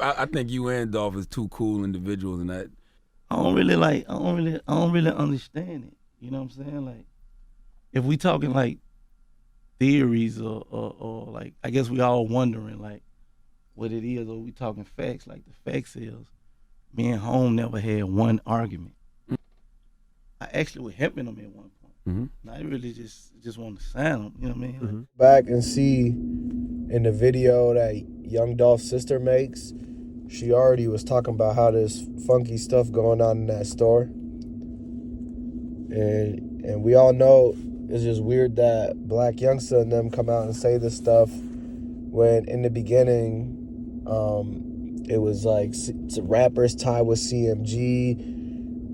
I think you and Dolph is two cool individuals, and that I don't really understand it. You know what I'm saying? Like, if we talking like theories or like, I guess we all wondering like what it is, or we talking facts. Like the facts is, me and Home never had one argument. I actually was helping him at one point. mm-hmm. I really just want to sign him. You know what I mean? Like, back and see in the video that Young Dolph's sister makes, she already was talking about how there's funky stuff going on in that store. And we all know it's just weird that Blac Youngsta and them come out and say this stuff when in the beginning it was like rappers tied with CMG,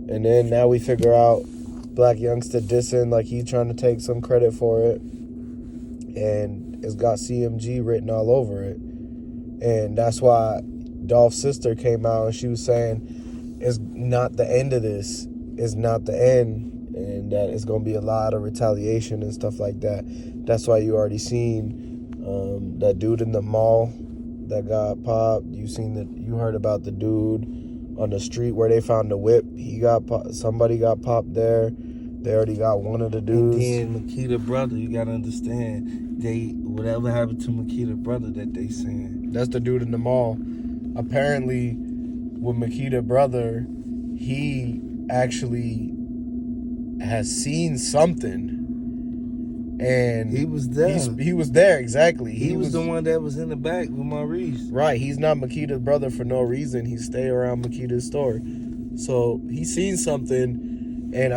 and then now we figure out Blac Youngsta dissing like he trying to take some credit for it, and it's got CMG written all over it. And that's why Dolph's sister came out and she was saying it's not the end of this. It's not the end, and that it's going to be a lot of retaliation and stuff like that. That's why you already seen that dude in the mall that got popped. You heard about the dude on the street where they found the whip. Somebody got popped there. They already got one of the dudes. And then Makedas brother, you gotta understand, whatever happened to Makedas brother that they saying. That's the dude in the mall. Apparently, with Makedas brother, he actually has seen something. And he was there. He was there, exactly. He was the one that was in the back with Maurice. Right, he's not Makedas brother for no reason. He stay around Makedas' store. So he seen something, and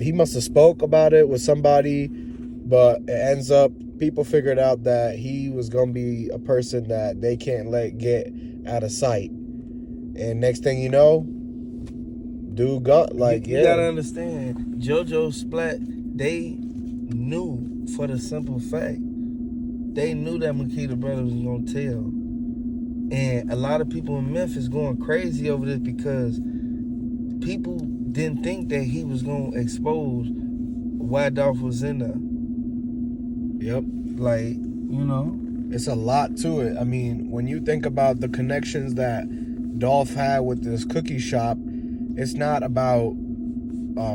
he must have spoke about it with somebody, but it ends up, people figured out that he was going to be a person that they can't let get out of sight. And next thing you know, dude got like, you gotta understand, JoJo Splat, they knew for the simple fact, they knew that Makedas brother was gonna tell. And a lot of people in Memphis going crazy over this because people didn't think that he was gonna expose why Dolph was in there. Yep. Like, you know, it's a lot to it. I mean, when you think about the connections that Dolph had with this cookie shop, it's not about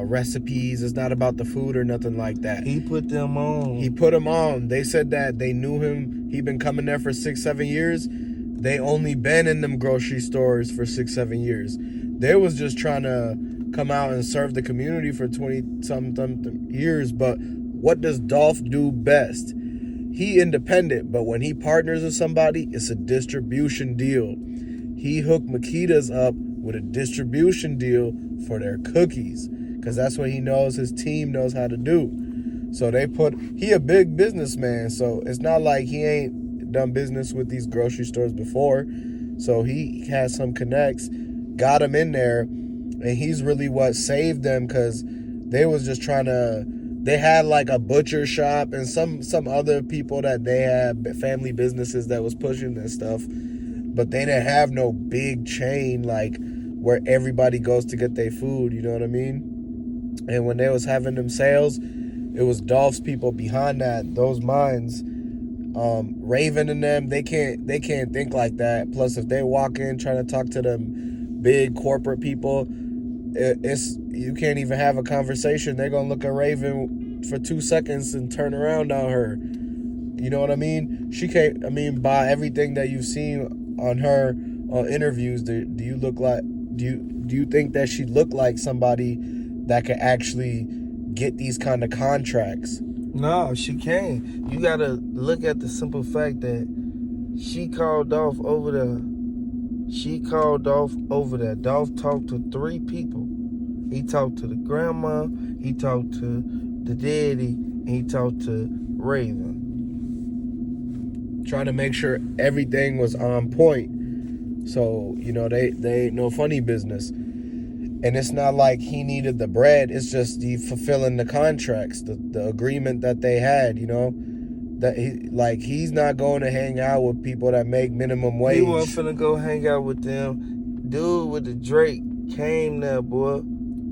recipes. It's not about the food or nothing like that. He put them on. He put them on. They said that they knew him. He'd been coming there for 6-7 years. They only been in them grocery stores for 6-7 years. They was just trying to come out and serve the community for 20-something years. But what does Dolph do best? He independent, but when he partners with somebody, it's a distribution deal. He hooked Makedas up with a distribution deal for their cookies, because that's what he knows his team knows how to do. So he a big businessman, so it's not like he ain't done business with these grocery stores before. So he has some connects, got him in there, and he's really what saved them, because they was just trying to, they had like a butcher shop and some other people that they had family businesses that was pushing this stuff, but they didn't have no big chain like where everybody goes to get their food, you know what I mean? And when they was having them sales, it was Dolph's people behind those minds. Raven and them, they can't think like that. Plus, if they walk in trying to talk to them big corporate people, you can't even have a conversation. They're gonna look at Raven for 2 seconds and turn around on her. You know what I mean? She can't. I mean, by everything that you've seen on her interviews, do you think that she looked like somebody that could actually get these kind of contracts? No, she can't. You gotta look at the simple fact that she called Dolph over there. Dolph talked to 3 people. He talked to the grandma, he talked to the daddy, and he talked to Raven. Trying to make sure everything was on point. So, you know, they ain't no funny business. And it's not like he needed the bread. It's just he fulfilling the contracts, the agreement that they had, you know. That he's not going to hang out with people that make minimum wage. He wasn't finna go hang out with them. Dude with the Drake came there, boy.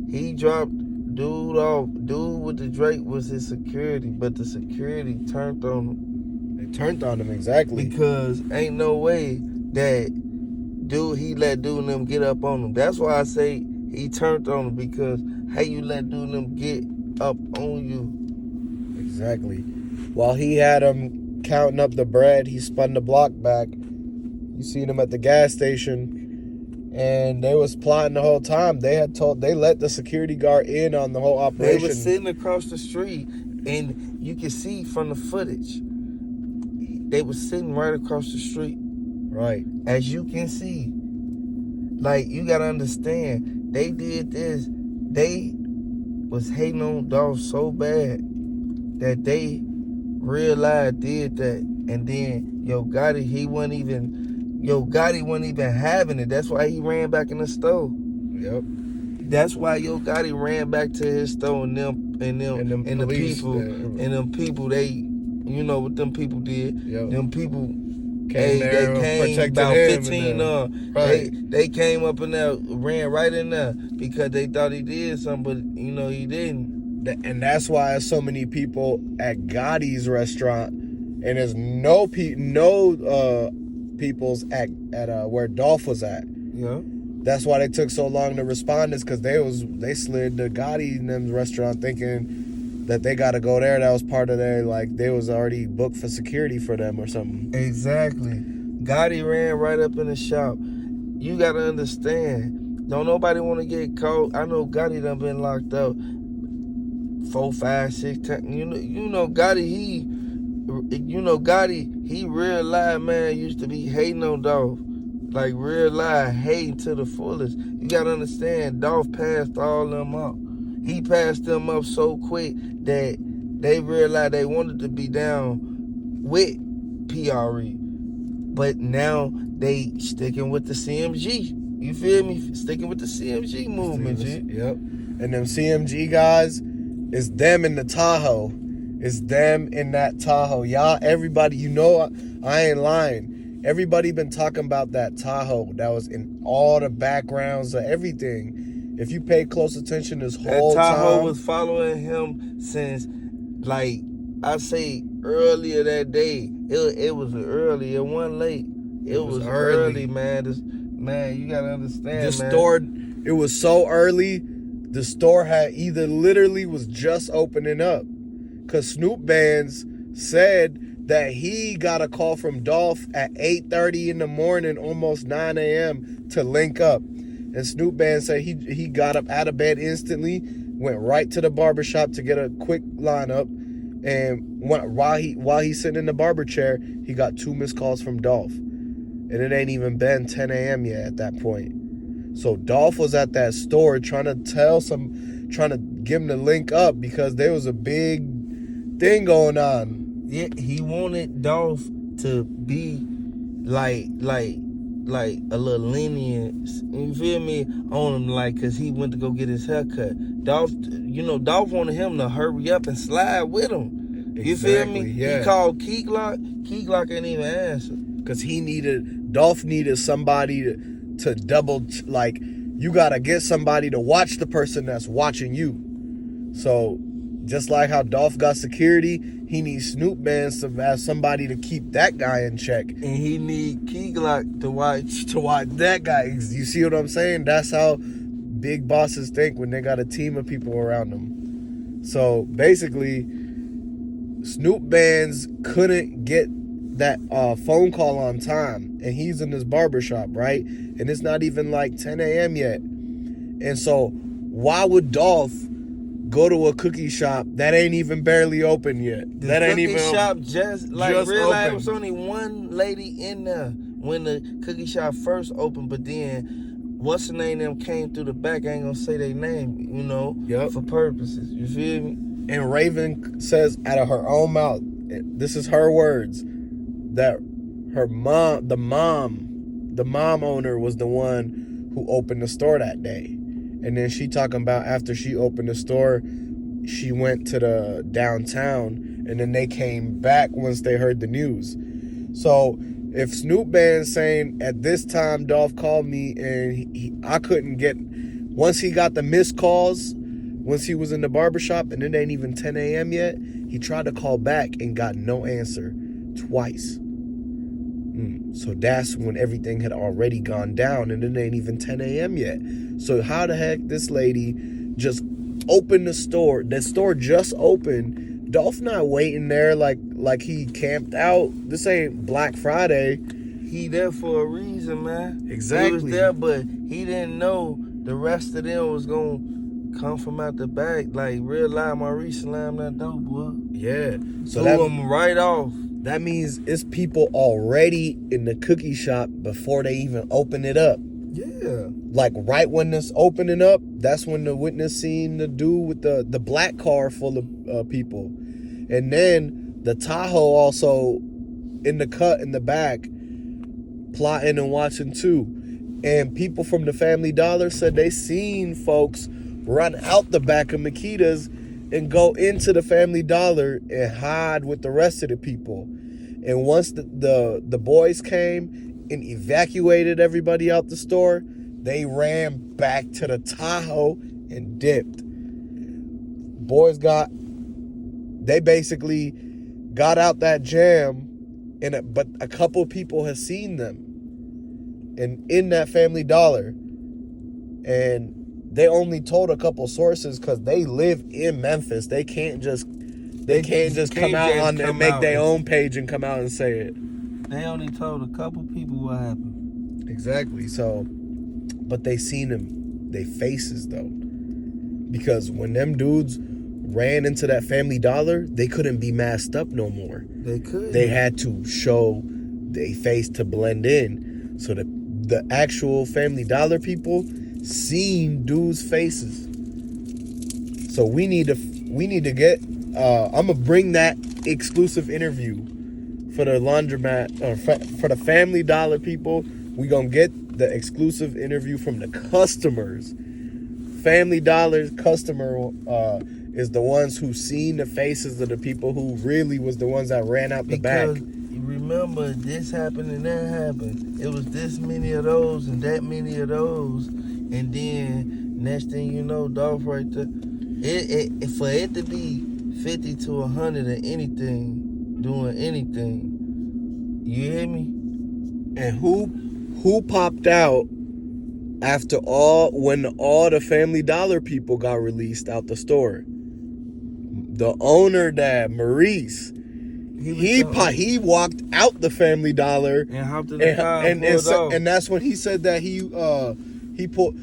He dropped dude off. Dude with the Drake was his security, but the security turned on him. They turned on him, exactly. Because ain't no way that he let dude and them get up on him. That's why I say he turned on him, because how you let dude and them get up on you? Exactly. While he had him counting up the bread, he spun the block back. You seen him at the gas station, and they was plotting the whole time. They let the security guard in on the whole operation. They were sitting across the street, and you can see from the footage, they were sitting right across the street. Right. As you can see. Like, you gotta understand, they did this. They was hating on Dolph so bad that they realized did that. And then Gotti wasn't even having it. That's why he ran back in the store. Yep. That's why Gotti ran back to his store, and the people, they, you know what them people did. Yep. Them people Came there, they came protected about him 15 right. They came up in there, ran right in there because they thought he did something, but he didn't. And that's why there's so many people at Gotti's restaurant, and there's no people's at where Dolph was at. Yeah. That's why they took so long to respond, is because they slid to Gotti and them's restaurant thinking that they got to go there. That was part of their, like, they was already booked for security for them or something. Exactly. Gotti ran right up in the shop. You got to understand, don't nobody want to get caught. I know Gotti done been locked up 4, 5, 6 times. Gotti, he real live, man, used to be hating on Dolph. Like, real live, hating to the fullest. You got to understand, Dolph passed all them up. He passed them up so quick that they realized they wanted to be down with PRE. But now they sticking with the CMG. You feel me? Sticking with the CMG movement, G. Yep. And them CMG guys, it's them in the Tahoe. It's them in that Tahoe. Y'all, everybody, I ain't lying. Everybody been talking about that Tahoe that was in all the backgrounds of everything. If you pay close attention this whole time. That Tahoe was following him since, like, I say earlier that day. It was early. It wasn't late. It was early, man. You gotta understand, the store, it was so early, the store had either literally was just opening up. Because Snoop Bands said that he got a call from Dolph at 8:30 in the morning, almost 9 a.m. to link up. And Snoop Bands said he got up out of bed instantly, went right to the barbershop to get a quick lineup. And while he's sitting in the barber chair, he got 2 missed calls from Dolph. And it ain't even been 10 a.m. yet at that point. So Dolph was at that store trying to give him the link up because there was a big thing going on. Yeah, he wanted Dolph to be like a little lenient, you feel me, on him, like, because he went to go get his haircut. Dolph wanted him to hurry up and slide with him. You feel me? Yeah. He called Key Glock. Key Glock ain't even answer. Because Dolph needed somebody to double, like, you got to get somebody to watch the person that's watching you. So, just like how Dolph got security, he needs Snoop Bands to have somebody to keep that guy in check. And he need Key Glock to watch that guy. You see what I'm saying? That's how big bosses think when they got a team of people around them. So basically, Snoop Bands couldn't get that phone call on time, and he's in his barbershop, right? And it's not even like 10 a.m. yet. And so why would Dolph go to a cookie shop that ain't even barely open yet? The that ain't cookie even shop just realized open. it was only one lady in there when the cookie shop first opened, but then what's the name them came through the back. I ain't gonna say their name, Yep. for purposes. You feel me? And Raven says out of her own mouth, this is her words, that her mom, the mom owner was the one who opened the store that day. And then she talking about after she opened the store, she went to the downtown, and then they came back once they heard the news. So if Snoop Band's saying at this time Dolph called me and I couldn't get, once he got the missed calls, once he was in the barbershop and it ain't even 10 a.m. yet, he tried to call back and got no answer twice. So that's when everything had already gone down, and it ain't even 10 a.m. yet. So how the heck this lady just opened the store? The store just opened. Dolph not waiting there like he camped out. This ain't Black Friday. He there for a reason, man. Exactly. He was there, but he didn't know the rest of them was gonna come from out the back. Like, real live, Maurice slammed that dope, boy. Yeah. So Threw him right off. that means it's people already in the cookie shop before they even open it up. Yeah. Like right when it's opening up, that's when the witness seen the dude with the black car full of people. And then the Tahoe also in the cut in the back, plotting and watching too. And people from the Family Dollar said they seen folks run out the back of Makedas and go into the Family Dollar and hide with the rest of the people. And once the boys came and evacuated everybody out the store, they ran back to the Tahoe and dipped. Boys they basically got out that jam, but a couple people have seen them and in that Family Dollar. And they only told a couple sources because they live in Memphis. They can't just come out and make their own page and come out and say it. They only told a couple people what happened. Exactly. So, but they seen them, they faces though, because when them dudes ran into that Family Dollar, they couldn't be masked up no more. They could. They had to show their face to blend in. So the actual Family Dollar people seen dudes' faces. So we need to get. I'm gonna bring that exclusive interview for the laundromat or for the Family Dollar people. We gonna get the exclusive interview from the customers. Family Dollar's customer is the ones who seen the faces of the people who really was the ones that ran out the back. Remember, this happened and that happened. It was this many of those and that many of those, and then next thing you know, Dolph right there. For it to be 50 to 100 of anything, doing anything, you hear me? And who popped out after when all the Family Dollar people got released out the store? The owner, that Maurice. He walked out the Family Dollar and hopped in the car and that's when he said that he pulled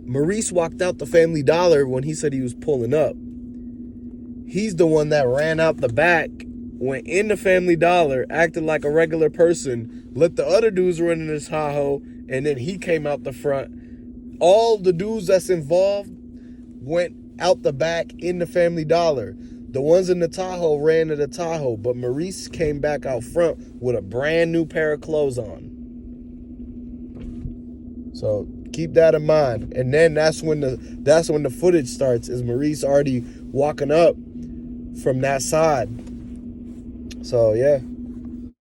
Maurice walked out the Family Dollar when he said he was pulling up. He's the one that ran out the back, went in the Family Dollar, acted like a regular person, let the other dudes run in his Tahoe, and then he came out the front. All the dudes that's involved went out the back in the Family Dollar. The ones in the Tahoe ran to the Tahoe, but Maurice came back out front with a brand new pair of clothes on. So keep that in mind. And then that's when the footage starts, is Maurice already walking up from that side. So yeah.